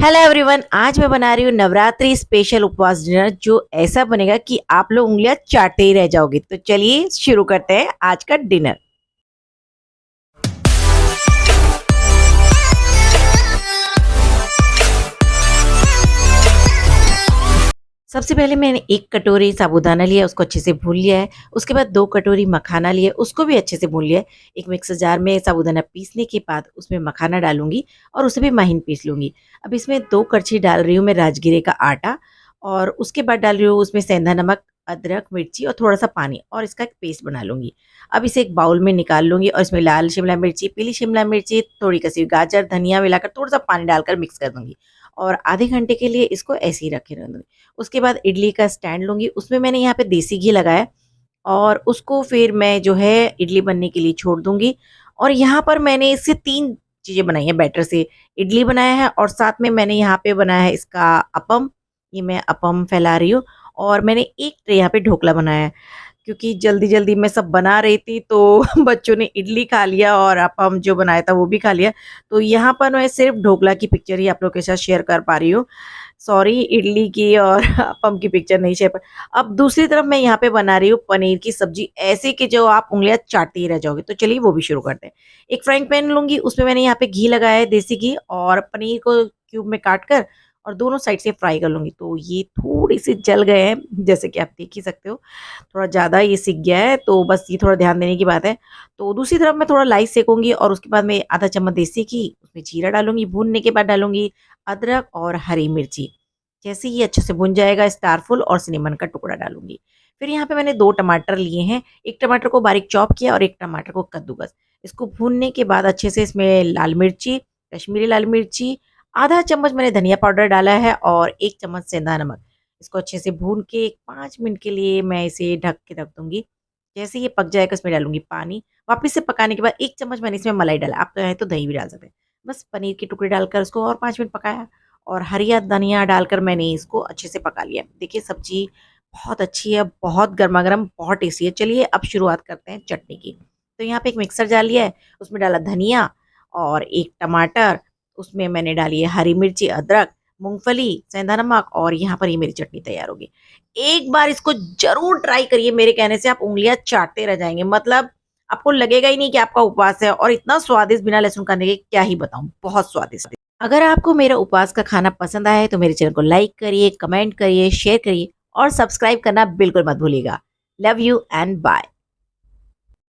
Hello everyone, आज मैं बना रही हूँ नवरात्रि स्पेशल उपवास डिनर जो ऐसा बनेगा कि आप लोग उंगलियां चाटते ही रह जाओगे। तो चलिए शुरू करते हैं आज का डिनर। सबसे पहले मैंने एक कटोरी साबूदाना लिया, उसको अच्छे से भून लिया है। उसके बाद 2 कटोरी मखाना लिया, उसको भी अच्छे से भून लिया है। एक मिक्सर जार में साबूदाना पीसने के बाद उसमें मखाना डालूँगी और उसे भी महीन पीस लूँगी। अब इसमें 2 कड़छी डाल रही हूँ मैं राजगिरे का आटा और उसके बाद डाल रही हूँ उसमें सेंधा नमक, अदरक, मिर्ची और थोड़ा-सा पानी और इसका एक पेस्ट बना लूँगी। अब इसे एक बाउल में निकाल लूँगी और इसमें लाल शिमला मिर्ची, पीली शिमला मिर्ची, थोड़ी कसी हुई गाजर, धनिया मिलाकर थोड़ा-सा पानी डालकर मिक्स कर दूँगी और आधे घंटे के लिए इसको ऐसे ही रखे रहने दूँगी। उसके बाद इडली का स्टैंड लूँगी, उसमें मैंने यहाँ पे देसी घी लगाया और उसको फिर मैं जो है इडली बनने के लिए छोड़ दूँगी। और यहाँ पर मैंने इससे 3 चीज़ें बनाई हैं बैटर से। इडली बनाया है और साथ में मैंने यहाँ पे बनाया है इसका अप्पम, ये मैं अप्पम फैला रही हूँ और मैंने एक ट्रे यहाँ पे ढोकला बनाया है। क्योंकि जल्दी-जल्दी में सब बना रही थी तो बच्चों ने इडली खा लिया और अप्पम जो बनाया था वो भी खा लिया। तो यहाँ पर मैं सिर्फ़ ढोकला की पिक्चर ही आप लोगों के साथ शेयर कर पा रही हूँ। सॉरी, इडली की और अप्पम की पिक्चर नहीं शेयर प अब दूसरी तरफ मैं यहाँ पे बना रही हूँ पनीर की सब्ज़ी, ऐसे कि जो आप उँगलियाँ चाटते ही रह जाओगे। तो चलिए वो भी शुरू करते हैं। एक फ्राइंग पैन लूँगी, उसमें मैंने यहाँ पे घी लगाया है, देसी घी, और पनीर को क्यूब में काट कर और दोनों साइड से फ्राई कर लूँगी। तो ये थोड़े-से जल गए हैं, जैसे कि आप देख ही सकते हो। थोड़ा ज़्यादा ये सिक गया है, तो बस ये थोड़ा ध्यान देने की बात है। तो दूसरी तरफ मैं थोड़ा लाइट सेकूँगी और उसके बाद मैं आधा चम्मच देसी घी, उसमें जीरा डालूँगी, भूनने के बाद डालूँगी अदरक और हरी मिर्ची। जैसे ही ये अच्छे से भुन जाएगा, स्टार फुल और सिनेमन का टुकड़ा डालूँगी। फिर यहाँ पे मैंने 2 टमाटर लिए हैं, 1 टमाटर को बारीक चॉप किया और 1 टमाटर को कद्दूकस। इसको भूनने के बाद अच्छे से इसमें लाल मिर्ची, कश्मीरी लाल मिर्ची, आधा चम्मच मैंने धनिया पाउडर डाला है और 1 चम्मच सेंधा नमक। इसको अच्छे से भून के 5 मिनट के लिए मैं इसे ढक के रख दूँगी। जैसे ये पक जाएगा इसमें डालूँगी पानी। वापस से पकाने के बाद 1 चम्मच मैंने इसमें मलाई डाला। आप चाहें तो दही भी डाल सकते हैं। बस पनीर के टुकड़े डालकर उसको और 5 मिनट पकाया और हरिया धनिया डालकर मैंने इसको अच्छे से पका लिया। देखिए सब्ज़ी बहुत अच्छी है, बहुत गरमा-गरम, बहुत टेस्टी है। चलिए अब शुरुआत करते हैं चटनी की। तो यहाँ पे एक मिक्सर जार लिया है, उसमें डाला धनिया और 1 टमाटर, उसमें मैंने डाली है हरी मिर्ची, अदरक, मूँगफली, सेंधा नमक और यहाँ पर ये मेरी चटनी तैयार होगी। एक बार इसको ज़रूर ट्राई करिए, मेरे कहने से आप उँगलियाँ चाटते रह जाएँगे। मतलब आपको लगेगा ही नहीं कि आपका उपवास है और इतना स्वादिष्ट बिना लहसुन खाने के क्या ही बताऊँ, बहुत स्वादिष्ट। अगर आपको मेरा उपवास का खाना पसंद आया है तो मेरे चैनल को लाइक करिए, कमेंट करिए, शेयर करिए और सब्सक्राइब करना बिल्कुल मत भूलिएगा। Love you and bye.